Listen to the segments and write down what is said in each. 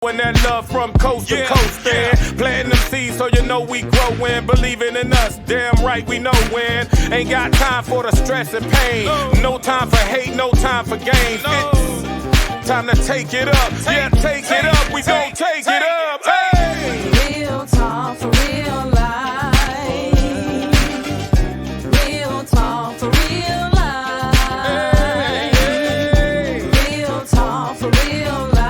And that love from coast to coast, man. Planting them seeds so you know we growing. Believing in us, damn right we know when. Ain't got time for the stress and pain. No time for hate, no time for games. It's time to take it up. Yeah, take it up. We gon' take it up. Hey. Real talk for real life. Real talk for real life. Real talk for real life.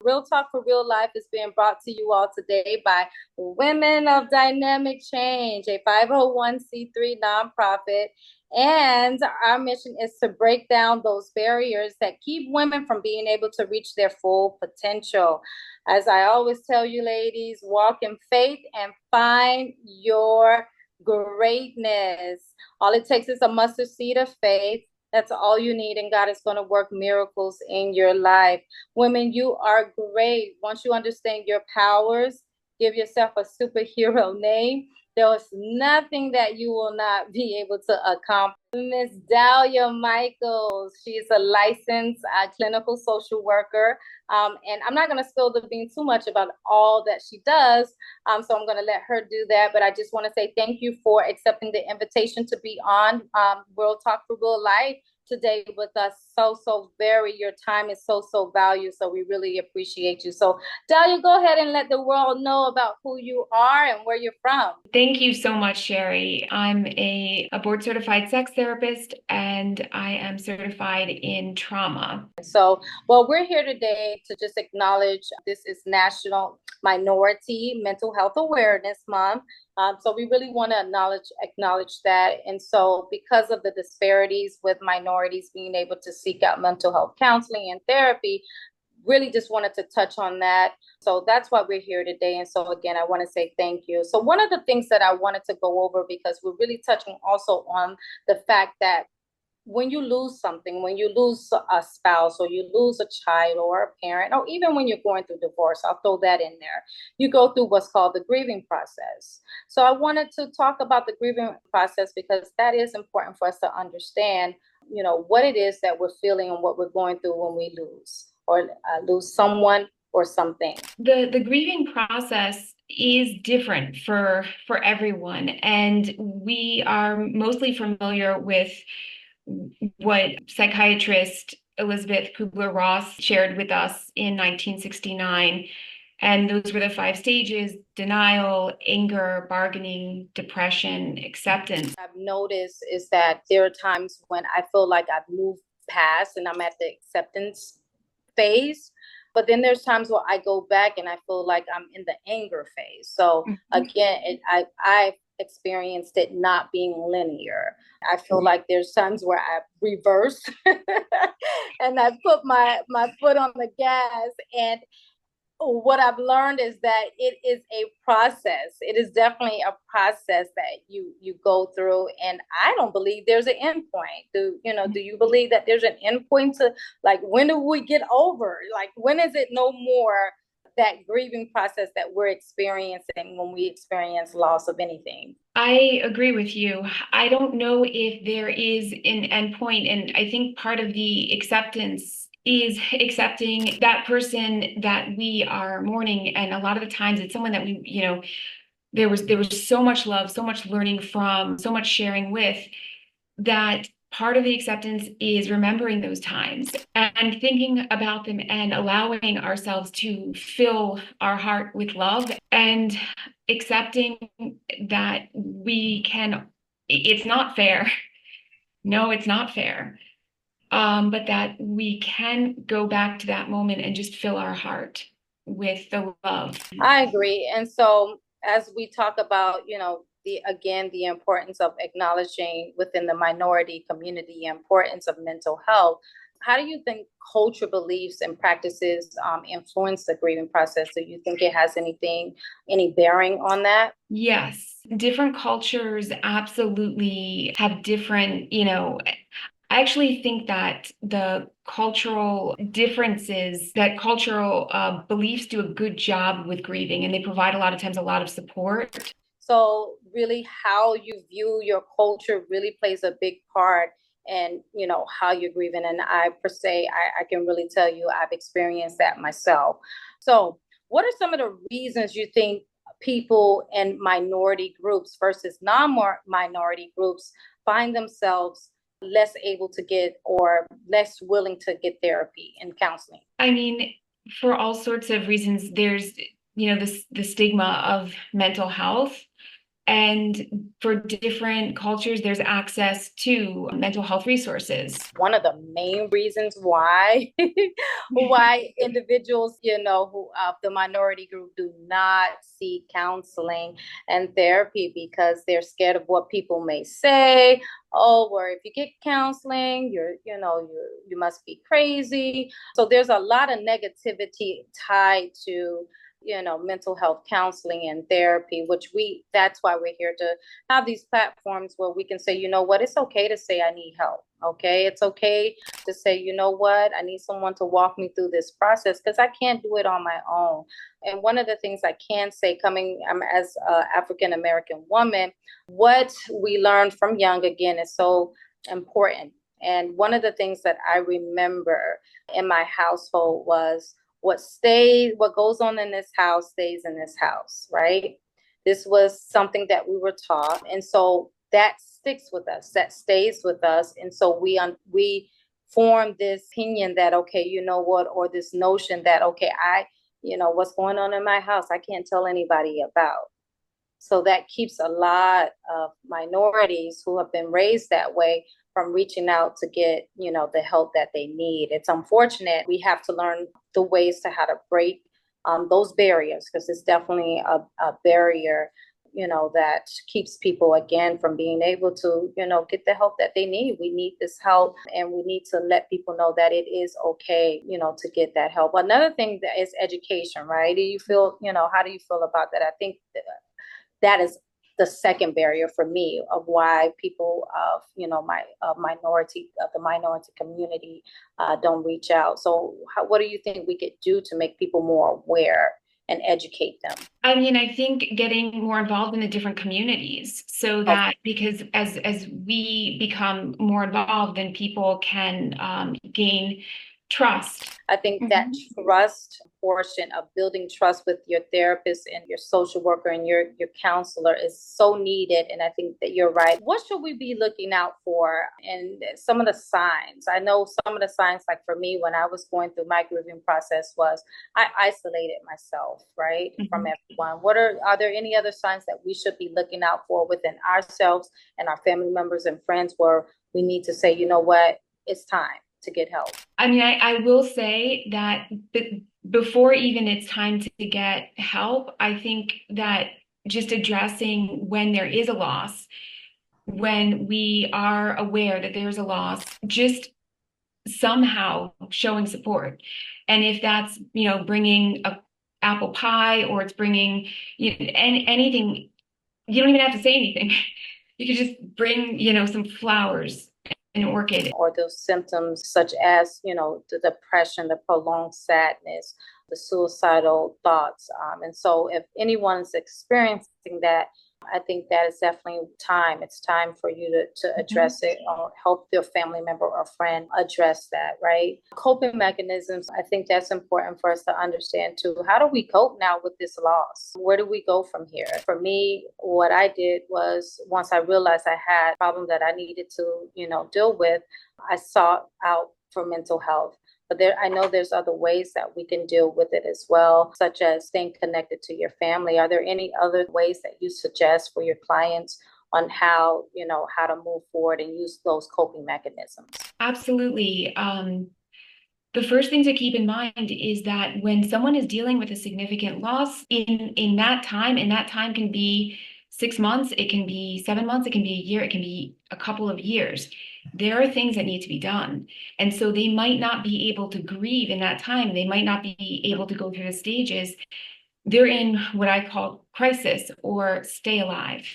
Real Talk for Real Life is being brought to you all today by Women of Dynamic Change, a 501c3 nonprofit. And our mission is to break down those barriers that keep women from being able to reach their full potential. As I always tell you, ladies, walk in faith and find your greatness. All it takes is a mustard seed of faith. That's all you need, and God is going to work miracles in your life. Women, you are great. Once you understand your powers, give yourself a superhero name. There is nothing that you will not be able to accomplish. Miss Dahlia Michels, she's a licensed clinical social worker. And I'm not going to spill the beans too much about all that she does. So I'm going to let her do that. But I just want to say thank you for accepting the invitation to be on Real Talk for Real Life today with us. So very, your time is so valued. So we really appreciate you. So Dahlia, go ahead and let the world know about who you are and where you're from. Thank you so much, Sherri. I'm a board certified sex therapist, and I am certified in trauma. So, well, we're here today to just acknowledge this is National Minority Mental Health Awareness Month. So we really want to acknowledge that. And so because of the disparities with minorities being able to seek out mental health counseling and therapy, really just wanted to touch on that. So that's why we're here today. And so again, I want to say thank you. So one of the things that I wanted to go over, because we're really touching also on the fact that when you lose something, when you lose a spouse or you lose a child or a parent, or even when you're going through divorce, I'll throw that in there, you go through what's called the grieving process. So I wanted to talk about the grieving process because that is important for us to understand, what it is that we're feeling and what we're going through when we lose or lose someone or something. The grieving process is different for everyone, and we are mostly familiar with what psychiatrist Elizabeth Kubler-Ross shared with us in 1969. And those were the 5 stages: denial, anger, bargaining, depression, acceptance. I've noticed is that there are times when I feel like I've moved past and I'm at the acceptance phase. But then there's times where I go back and I feel like I'm in the anger phase. So again, I've experienced it not being linear. I feel like there's times where I reverse and I put my foot on the gas. And what I've learned is that it is a process. It is definitely a process that you go through. And I don't believe there's an end point. Do you believe that there's an end point to, like, when do we get over? Like, when is it no more that grieving process that we're experiencing when we experience loss of anything? I agree with you. I don't know if there is an end point. And I think part of the acceptance is accepting that person that we are mourning. And a lot of the times it's someone that we, there was so much love, so much learning from, so much sharing with, that part of the acceptance is remembering those times and thinking about them and allowing ourselves to fill our heart with love and accepting that it's not fair. No, it's not fair. But that we can go back to that moment and just fill our heart with the love. I agree. And so as we talk about, the importance of acknowledging within the minority community, the importance of mental health, how do you think culture beliefs and practices influence the grieving process? Do you think it has any bearing on that? Yes. Different cultures absolutely have different, I actually think that the cultural differences, that cultural beliefs do a good job with grieving, and they provide a lot of times a lot of support. So really how you view your culture really plays a big part and how you're grieving. And I per se, I can really tell you I've experienced that myself. So what are some of the reasons you think people in minority groups versus non-minority groups find themselves less able to get or less willing to get therapy and counseling? I mean, for all sorts of reasons, there's, the stigma of mental health. And for different cultures, there's access to mental health resources. One of the main reasons why why individuals, who of the minority group do not seek counseling and therapy, because they're scared of what people may say. Oh, or if you get counseling, you must be crazy. So there's a lot of negativity tied to mental health counseling and therapy, that's why we're here to have these platforms where we can say, what, it's okay to say I need help. Okay. It's okay to say, what, I need someone to walk me through this process because I can't do it on my own. And one of the things I can say, coming as an African-American woman, what we learned from young, again, is so important. And one of the things that I remember in my household was, what goes on in this house stays in this house, right? This was something that we were taught. And so that sticks with us, that stays with us. And so we form this opinion that, okay, what, or this notion that, okay, what's going on in my house, I can't tell anybody about. So that keeps a lot of minorities who have been raised that way from reaching out to get, the help that they need. It's unfortunate. We have to learn the ways to how to break those barriers, because it's definitely a barrier, that keeps people, again, from being able to, get the help that they need. We need this help, and we need to let people know that it is okay, to get that help. Another thing that is education, right? How do you feel about that? I think that is the second barrier for me of why people of the minority community don't reach out. So what do you think we could do to make people more aware and educate them? I mean, I think getting more involved in the different communities, so that, because as we become more involved, then people can gain trust. I think that trust portion of building trust with your therapist and your social worker and your counselor is so needed. And I think that you're right. What should we be looking out for? And some of the signs, I know some of the signs, like for me, when I was going through my grieving process, was I isolated myself, right, from everyone. Are there any other signs that we should be looking out for within ourselves and our family members and friends, where we need to say, what, it's time to get help? I mean, I will say that before even it's time to get help, I think that just addressing when there is a loss, when we are aware that there's a loss, just somehow showing support. And if that's, bringing a apple pie, or it's bringing anything, you don't even have to say anything. You could just bring, some flowers, an orchid. Or those symptoms such as, the depression, the prolonged sadness, the suicidal thoughts. And so if anyone's experiencing that, I think that is definitely time. It's time for you to address it, or help your family member or friend address that, right? Coping mechanisms, I think that's important for us to understand too. How do we cope now with this loss? Where do we go from here? For me, what I did was, once I realized I had a problem that I needed to, deal with, I sought out for mental health. But I know there's other ways that we can deal with it as well, such as staying connected to your family. Are there any other ways that you suggest for your clients on how to move forward and use those coping mechanisms? Absolutely. The first thing to keep in mind is that when someone is dealing with a significant loss, in that time can be 6 months, it can be 7 months, it can be a year, it can be a couple of years. There are things that need to be done. And so they might not be able to grieve in that time. They might not be able to go through the stages. They're in what I call crisis or stay alive.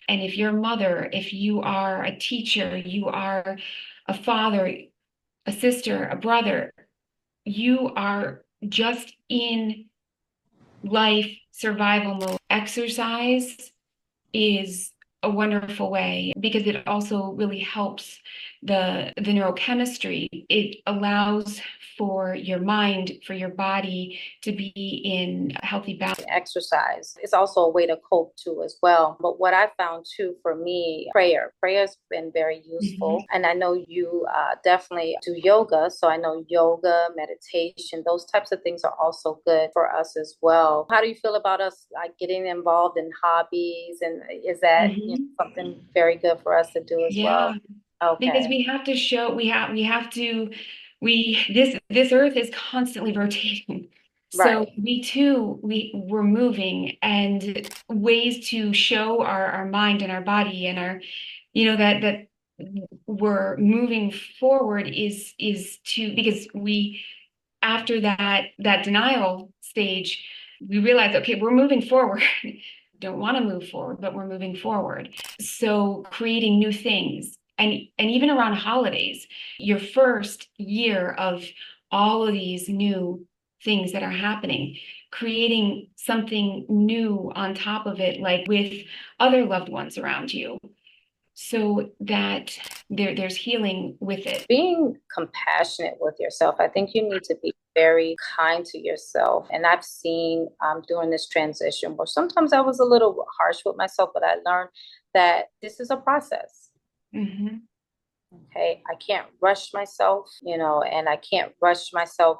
And if you're a mother, if you are a teacher, you are a father, a sister, a brother, you are just in life survival mode. Exercise is a wonderful way, because it also really helps the neurochemistry, it allows for your mind, for your body to be in a healthy balance. Exercise is also a way to cope too as well. But what I found too for me, prayer's been very useful. Mm-hmm. And I know you definitely do yoga. So I know yoga, meditation, those types of things are also good for us as well. How do you feel about us like getting involved in hobbies? And is that something very good for us to do as Yeah, well? because Okay. we have to show, this earth is constantly rotating. So Right. we too, we're moving, and ways to show our mind and our body and our, that we're moving forward is to, because we, after that denial stage, we realize, okay, we're moving forward. Don't want to move forward, but we're moving forward. So creating new things, and even around holidays, your first year of all of these new things that are happening, creating something new on top of it, like with other loved ones around you, so that there's healing with it. Being compassionate with yourself, I think you need to be very kind to yourself. And I've seen during this transition where sometimes I was a little harsh with myself, but I learned that this is a process. Mm-hmm. Okay. I can't rush myself, and I can't rush myself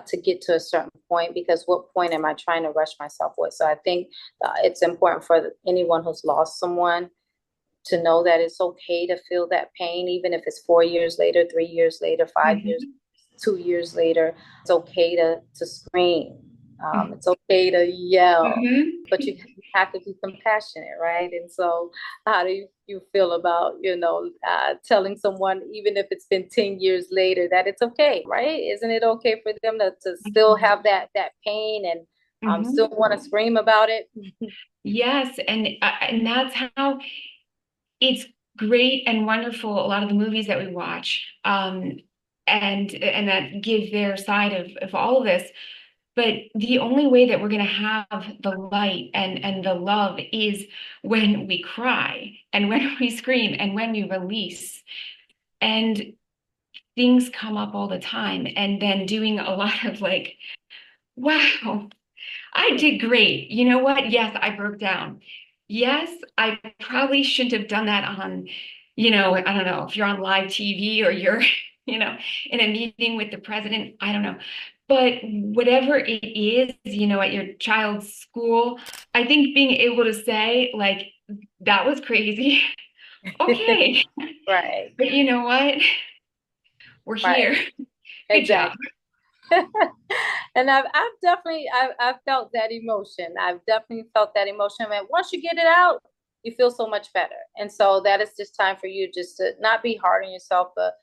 to get to a certain point, because what point am I trying to rush myself with? So I think it's important for anyone who's lost someone to know that it's okay to feel that pain, even if it's 4 years later, 3 years later, 5 years, Mm-hmm. 2 years later. It's okay to scream. It's okay to yell, Mm-hmm. but you have to be compassionate, right? And so, how do you feel about telling someone, even if it's been 10 years later, that it's okay, right? Isn't it okay for them to still have that pain and still Mm-hmm. want to scream about it? Yes, and that's how it's great and wonderful. A lot of the movies that we watch, and that give their side of all of this. But the only way that we're going to have the light and the love is when we cry and when we scream and when we release. And things come up all the time. And then doing a lot of like, wow, I did great. You know what? Yes, I broke down. Yes, I probably shouldn't have done that on, I don't know, if you're on live TV or you're, in a meeting with the president, I don't know. But whatever it is, at your child's school, I think being able to say, like, that was crazy. Okay. Right, But you know what? We're right, here. Good job. exactly. And I've definitely I've felt that emotion. I've definitely felt that emotion. And once you get it out, you feel so much better. And so that is just time for you just to not be hard on yourself, but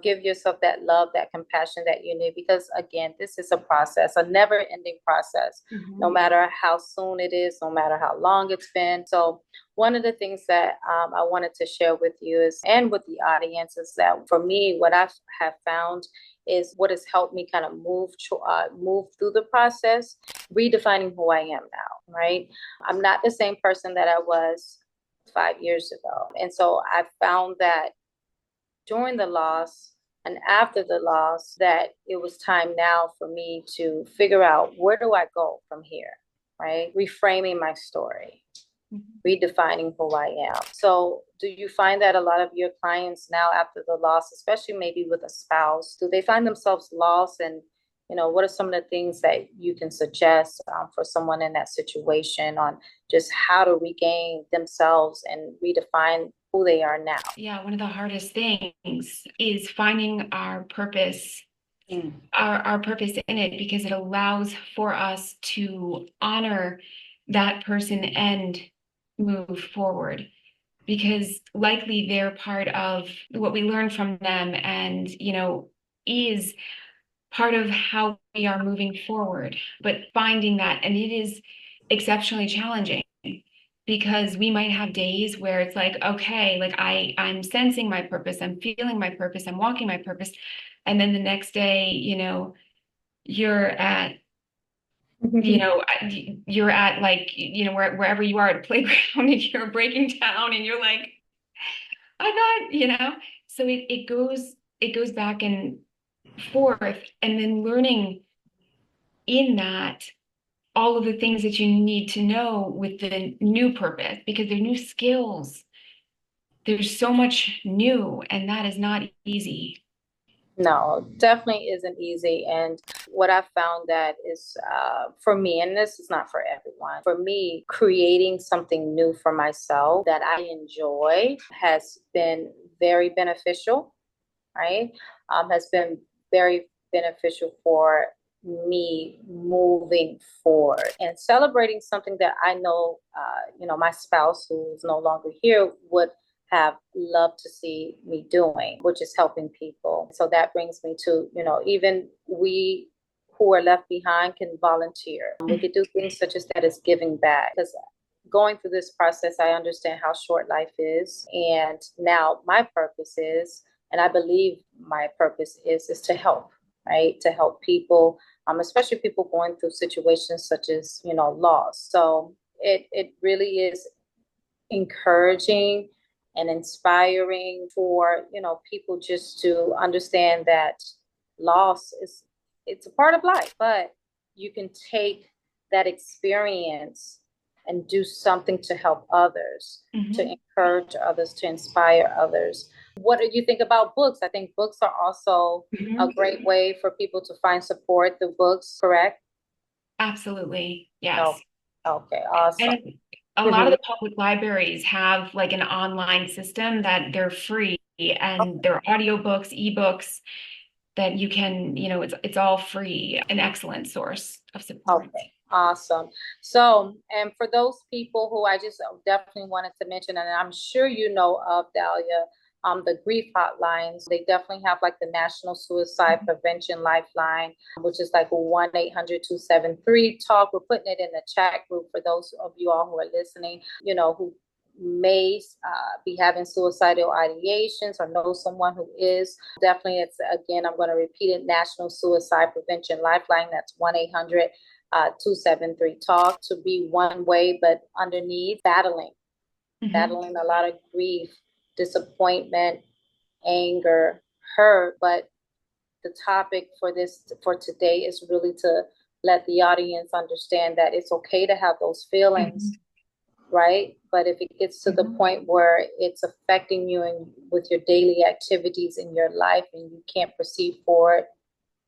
give yourself that love, that compassion that you need. Because again, this is a process, a never-ending process, no Mhm. matter how soon it is, no matter how long it's been. So one of the things that I wanted to share with you is, and with the audience, is that for me, what I have found is what has helped me kind of move through the process, redefining who I am now. Right, I'm not the same person that I was 5 years ago, and so I found that during the loss and after the loss, that it was time now for me to figure out, where do I go from here, right? Reframing my story, redefining who I am. So do you find that a lot of your clients now, after the loss, especially maybe with a spouse, do they find themselves lost? And what are some of the things that you can suggest for someone in that situation, on just how to regain themselves and redefine who they are now? Yeah, one of the hardest things is finding our purpose, our purpose in it, because it allows for us to honor that person and move forward. Because likely they're part of what we learn from them, and is part of how we are moving forward. But finding that, and it is exceptionally challenging, because we might have days where it's like, okay, like I'm sensing my purpose, I'm feeling my purpose, I'm walking my purpose. And then the next day, you're at, you're at, like, wherever you are at a playground, and you're breaking down and you're like, I'm not. So it goes back and forth, and then learning in that all of the things that you need to know with the new purpose, because they're new skills. There's so much new, and that is not easy. No, definitely isn't easy. And what I found that is for me, and this is not for everyone, for me, creating something new for myself that I enjoy has been very beneficial, right? Has been very beneficial for me moving forward and celebrating something that I know, my spouse who is no longer here would have loved to see me doing, which is helping people. So that brings me to, even we who are left behind can volunteer. We could do things such as that as giving back. Because going through this process, I understand how short life is. And now my purpose is, and I believe my purpose is to help, right? To help people, especially people going through situations such as, loss. So it really is encouraging and inspiring for, people just to understand that loss is, it's a part of life, but you can take that experience and do something to help others, to encourage others, to inspire others. What do you think about books? I think books are also a great way for people to find support through books, correct? Absolutely. Oh, Yes. okay, awesome. And a lot of the public libraries have like an online system that they're free, and there are audiobooks, ebooks that you can, it's all free, an excellent source of support. Okay, awesome. So, and for those people who I just definitely wanted to mention, and I'm sure you know of, Dahlia, the grief hotlines, they definitely have like the National Suicide Prevention Lifeline, which is like 1-800-273-TALK. We're putting it in the chat group for those of you all who are listening, who may be having suicidal ideations or know someone who is. Definitely, it's, again, I'm going to repeat it, National Suicide Prevention Lifeline. That's 1-800-273-TALK, to be one way, but underneath, battling a lot of grief, disappointment, anger, hurt. But the topic for today is really to let the audience understand that it's okay to have those feelings, right? But if it gets to the point where it's affecting you and with your daily activities in your life and you can't proceed forward,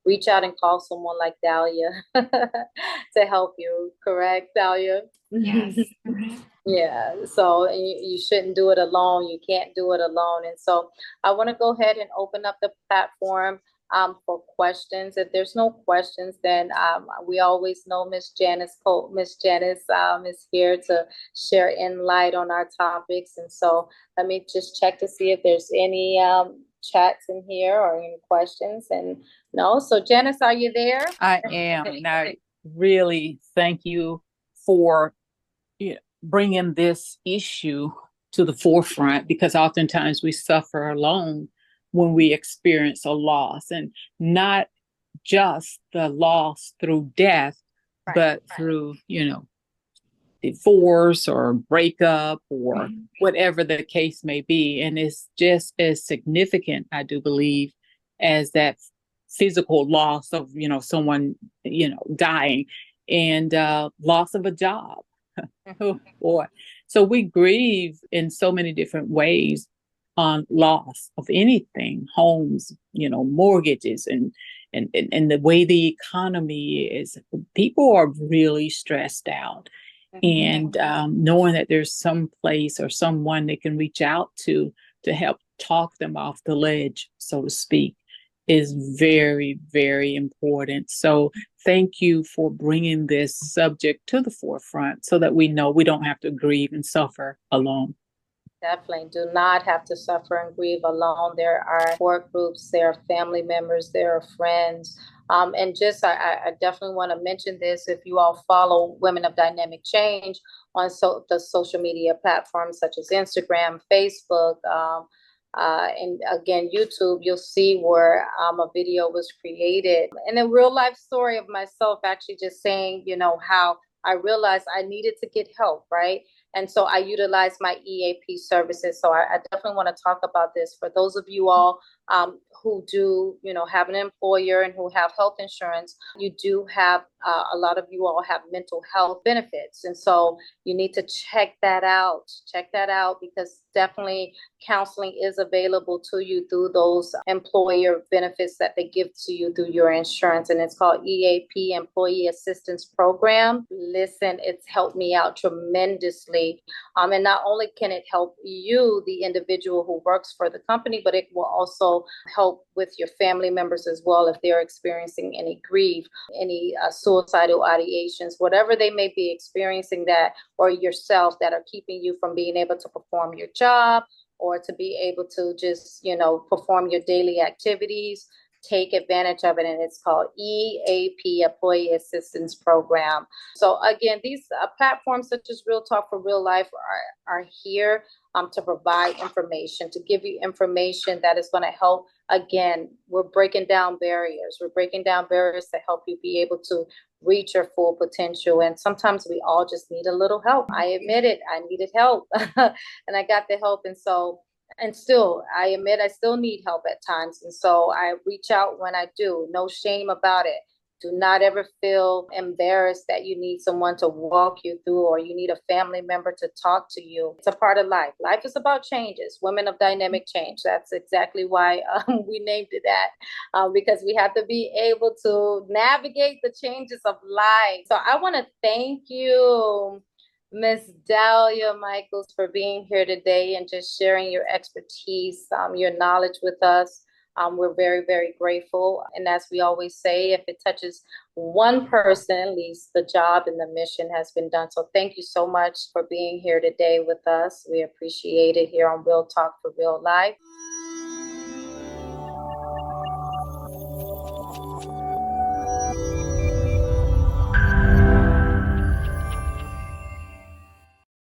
reach out and call someone like Dahlia to help you, correct, Dahlia? Yes. Yeah, so and you shouldn't do it alone. You can't do it alone. And so I want to go ahead and open up the platform for questions. If there's no questions, then we always know Miss Janice is here to share insight on our topics. And so let me just check to see if there's any chats in here or any questions. And no, so Janice, are you there? I am, and I really thank you for bringing this issue to the forefront, because oftentimes we suffer alone when we experience a loss, and not just the loss through death, but through, divorce or breakup or whatever the case may be. And it's just as significant, I do believe, as that physical loss of, someone, dying, and loss of a job. Oh boy. So we grieve in so many different ways on loss of anything, homes, mortgages, and the way the economy is. People are really stressed out. And knowing that there's some place or someone they can reach out to help talk them off the ledge, so to speak, is very, very important. So thank you for bringing this subject to the forefront so that we know we don't have to grieve and suffer alone. Definitely do not have to suffer and grieve alone. There are support groups, there are family members, there are friends. And just, I definitely want to mention this. If you all follow Women of Dynamic Change on the social media platforms such as Instagram, Facebook, and again, YouTube, you'll see where a video was created. And a real life story of myself actually just saying, how I realized I needed to get help, right? And so I utilize my EAP services. So I definitely want to talk about this for those of you all who do, have an employer and who have health insurance. You do have, a lot of you all have mental health benefits. And so you need to check that out. Check that out, because definitely counseling is available to you through those employer benefits that they give to you through your insurance. And it's called EAP, Employee Assistance Program. Listen, it's helped me out tremendously. And not only can it help you, the individual who works for the company, but it will also help with your family members as well if they're experiencing any grief, any suicidal ideations, whatever they may be experiencing, that or yourself, that are keeping you from being able to perform your job or to be able to just, perform your daily activities. Take advantage of it, and it's called EAP, Employee Assistance Program. So again, these platforms such as Real Talk for Real Life are here to provide information, to give you information that is going to help. Again, we're breaking down barriers. We're breaking down barriers to help you be able to reach your full potential. And sometimes we all just need a little help. I admit it. I needed help and I got the help. And still, I admit I still need help at times. And so I reach out when I do. No shame about it. Do not ever feel embarrassed that you need someone to walk you through, or you need a family member to talk to you. It's a part of life. Life is about changes. Women of Dynamic Change. That's exactly why we named it that, because we have to be able to navigate the changes of life. So I want to thank you, Miss Dahlia Michels, for being here today and just sharing your expertise, your knowledge with us. We're very, very grateful. And as we always say, if it touches one person, at least the job and the mission has been done. So thank you so much for being here today with us. We appreciate it here on Real Talk for Real Life.